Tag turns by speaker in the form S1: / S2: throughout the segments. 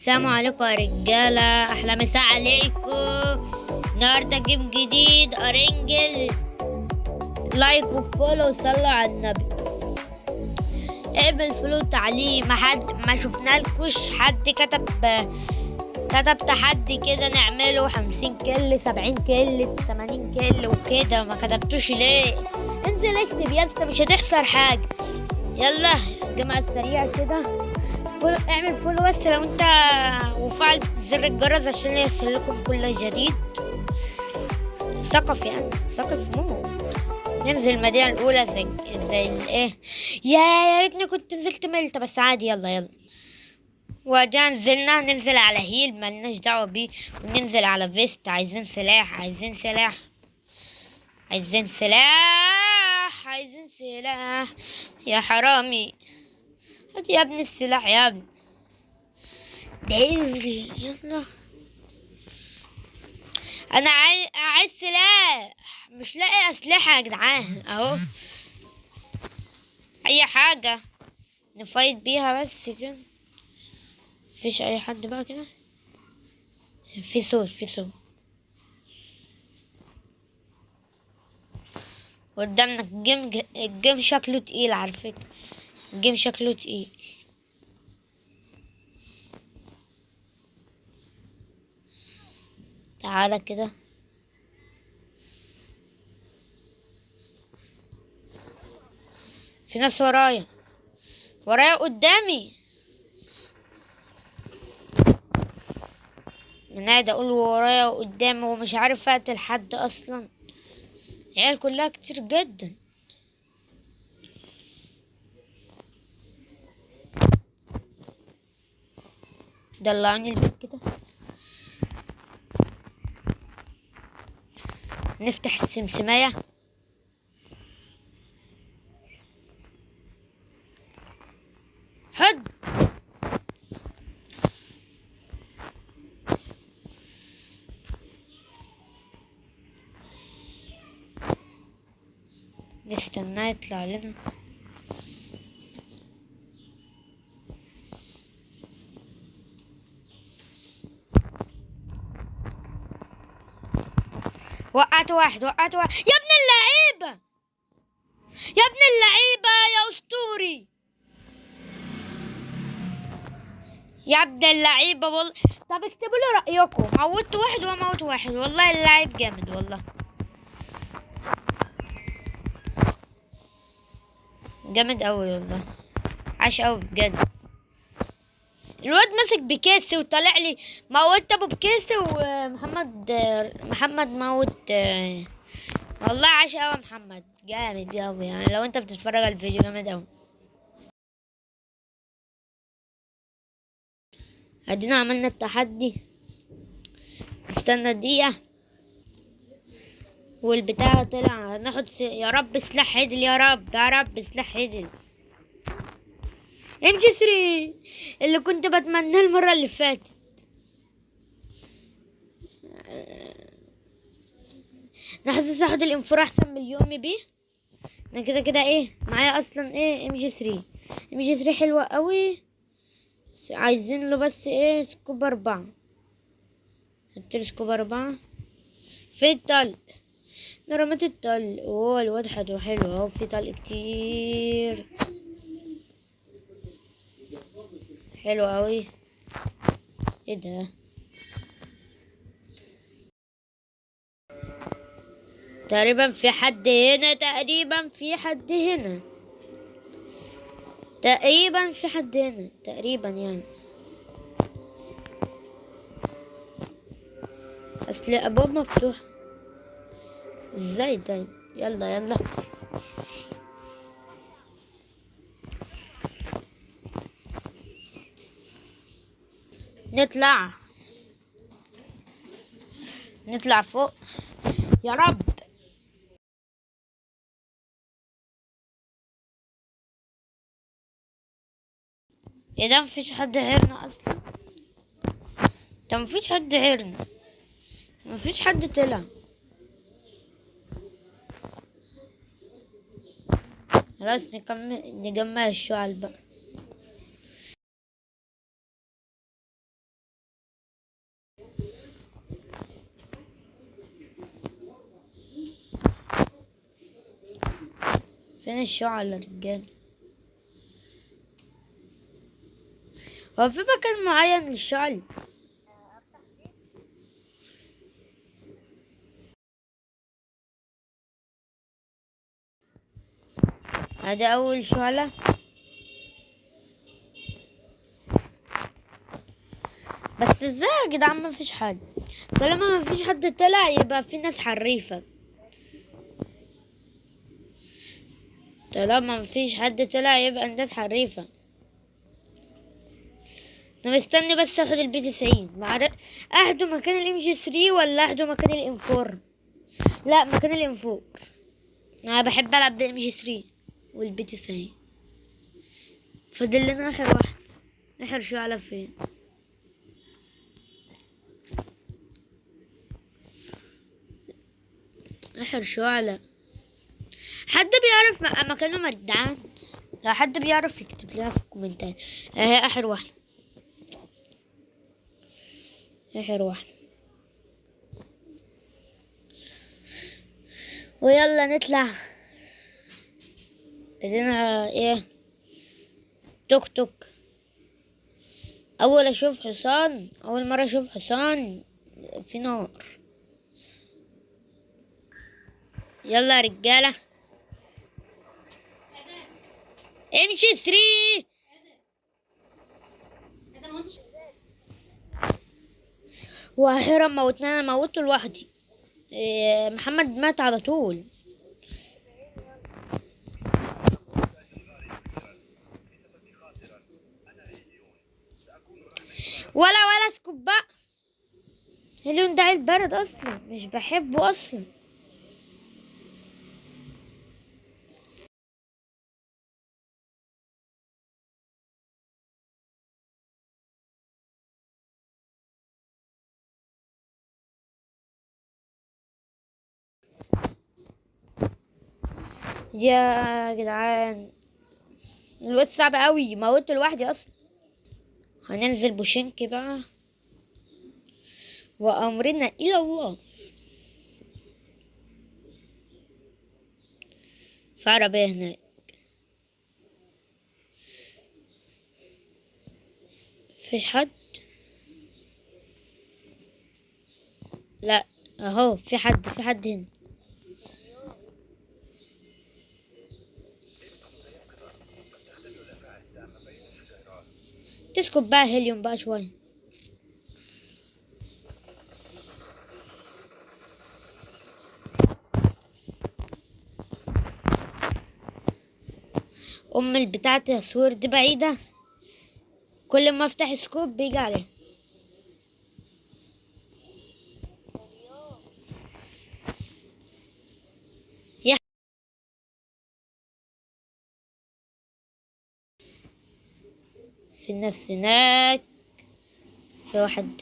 S1: السلام عليكم يا رجالة، أحلى مساء عليكم. النهاردة جيم جديد أرنجل. لايك وفولو وصلوا على النبي. اعمل فولو تعليق. ما شفنالكوش حد كتب تحدي كده نعمله 50 كل 70 كل 80 كل وكده، ما كتبتوش ليه؟ انزل اكتب يا اسطى، مش هتخسر حاجة. يلا الجماعة السريع كده. اعمل فولو بس لو انت، وفعل زر الجرس عشان يوصلكم كل جديد. ثقف يعني ثقف موت. ننزل المدينة الأولى زي الايه. يا ريتني كنت نزلت ملتا، بس عادي. يلا وادي نزلنا. ننزل على هيل ملناش دعوة بيه، وننزل على فيست. عايزين سلاح عايزين سلاح يا حرامي. هات يا ابني السلاح يا ابني. يلا انا عايز سلاح، مش لاقي اسلحه يا جدعان. اهو اي حاجه نفايت بيها بس كده. مفيش اي حد بقى كده. في صوت قدامنا. الجيم شكله تقيل على فكره. الجيم شكله تقيل. تعالى كده. في ناس ورايا قدامي. من قاعد اقول ورايا وقدامي ومش عارف اقتل حد اصلا. العيال كلها كتير جدا. دلعني البيت كده. نفتح السمسمية. حد نستناه يطلع لنا. وقعت واحد يا ابن اللعيبة. يا اسطوري. يا ابن اللعيبة والله. طب اكتبوا لي رأيكم. موت واحد وموت واحد. والله اللعيب جامد والله. جامد اوي والله. عاش اوي بجد. الواد ماسك بكيسي وطالع لي. موت ابو بكيسي محمد موت. والله عاش اوي محمد. جامد اوي يعني. لو انت بتتفرج على الفيديو جامد اوي. ادينا عملنا التحدي. استنى دقيقة. والبتاع طلع. يا رب سلاح عدل. يا رب سلاح عدل. ام جي 3 اللي كنت بتمناه المرة اللي فاتت. انا حاسس اخد الانفور احسن من اليومي بيه. انا كده ايه معايا اصلا. ايه ام جي 3. ام جي 3 حلوة قوي. عايزين له بس ايه سكوب 4. حطيله سكوب 4. في الطلق. انا رميت الطلق. اوه الواد حلو اهو. في طلق كتير. حلو قوي. ايه ده؟ تقريبا في حد هنا. تقريبا يعني. اصل الابواب مفتوحة. ازاي ده؟ يلا نطلع فوق. يا رب. ايه ده؟ مفيش حد غيرنا اصلا. ده مفيش حد غيرنا. مفيش حد طلع. خلاص نجمع الشعل بقى. فين الشعلة يا رجال؟ هو في مكان معين للشعل؟ ادي اول شعلة. بس ازاي يا جدعان مفيش حد؟ طالما مفيش حد طلع يبقى في ناس حريفة. طالما مفيش حد طلع يبقى الناس حريفة. انا مستني بس اخد البي 90. اخده مكان الام جي 3 ولا اخده مكان الام 4؟ لا، مكان الام 4. انا بحب العب بالام جي 3 والبي 90. فاضل لنا اخر واحد. اخر شعلة فين؟ اخر شعلة. حد بيعرف مكانه مردعان؟ لو حد بيعرف يكتب لنا في الكومنتات. اهي اخر واحدة. اخر واحدة. ويلا نطلع. بدنا ايه؟ توك توك. اول مرة اشوف حصان في نار. يلا يا رجالة، امشي 3. واخيرا موتنا. انا موته لوحدي. محمد مات على طول. ولا سكوب بقى. اللون ده البرد اصلا مش بحبه اصلا. يا جدعان، الواد صعب قوي. موته لوحدي اصلا. هننزل بوشنكي بقى، وامرنا الى الله. في عربية هناك. فيش حد. لا، اهو في حد هنا. تسكت بقى هيليوم بقى شوية. البتاعة التصوير دي بعيدة. كل ما افتح سكوب بيجي عليها. يا في الناس هناك. في واحد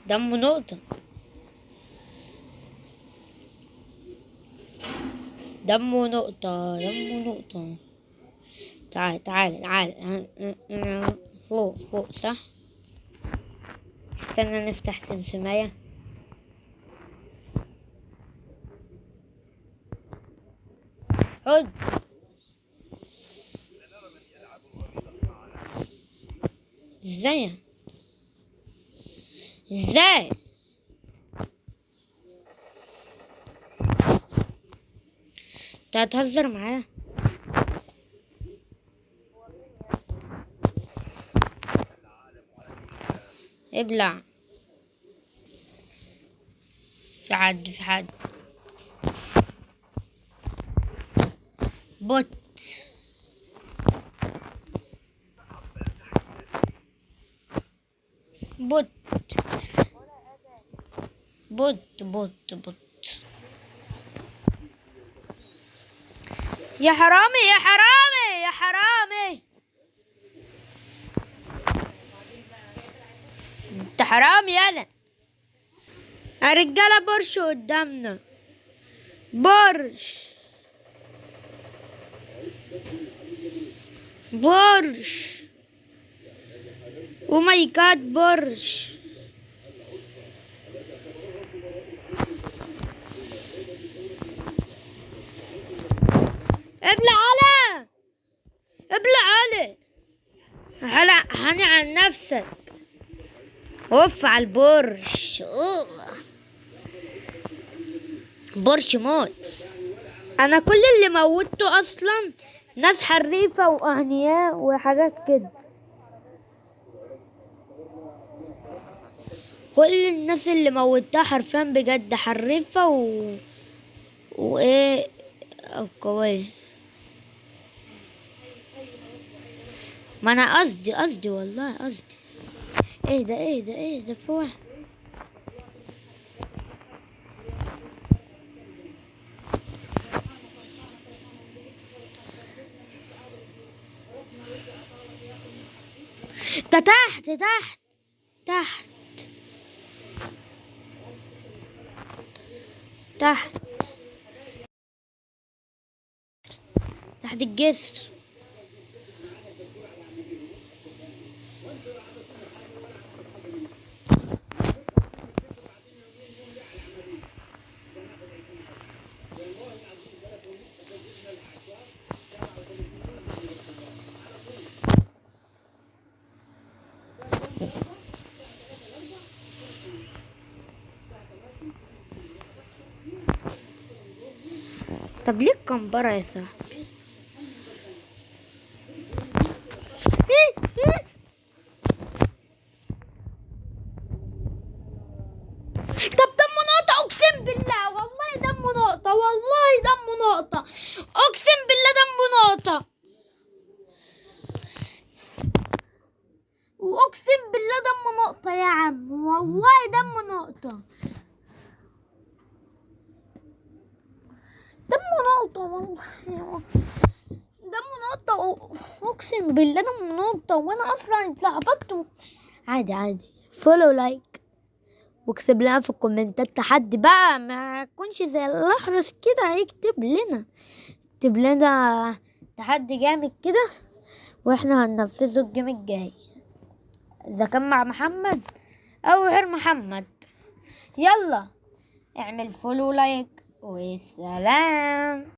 S1: دمه نقطة. دمه نقطة. دمه نقطة. تعال تعال تعال. فوق صح. استنى نفتح سمسمية. خد. ازاي؟ ازاي؟ انت هتهزر معايا؟ ابلع. في حد. بوت. بوت بوت. يا حرامي يا حرامي يا حرامي. انت حرامي يالا. يا رجالة بورش قدامنا. بورش. او ماي جاد بورش. ابلع على ابلع علي هاني عن نفسك. اوف على البرش. برش موت. انا كل اللي موتته اصلا ناس حريفة واغنياء وحاجات كده. كل الناس اللي موتها حرفيا بجد حريفة وايه قوية. ما انا قصدي والله قصدي. ايه ده في واحد. ده تحت تحت الجسر. طب ليه الكمبرة يا صاحبي؟ طب دمه نقطة اقسم بالله والله دمه نقطة والله دمه نقطة اقسم بالله دمه نقطة واقسم بالله دمه نقطة يا عم والله دمه نقطة. دمه نقطة والله دمه نقطة اقسم بالله دمه نقطة وانا اصلا اتلخبطت. عادي فولو لايك واكتب لنا في الكومنتات تحدي بقى ما يكونش زي الاحرس كده. اكتب لنا تحدي جامد كده واحنا هننفذه الجيم الجاي اذا كان مع محمد او غير محمد. يلا اعمل فولو لايك والسلام.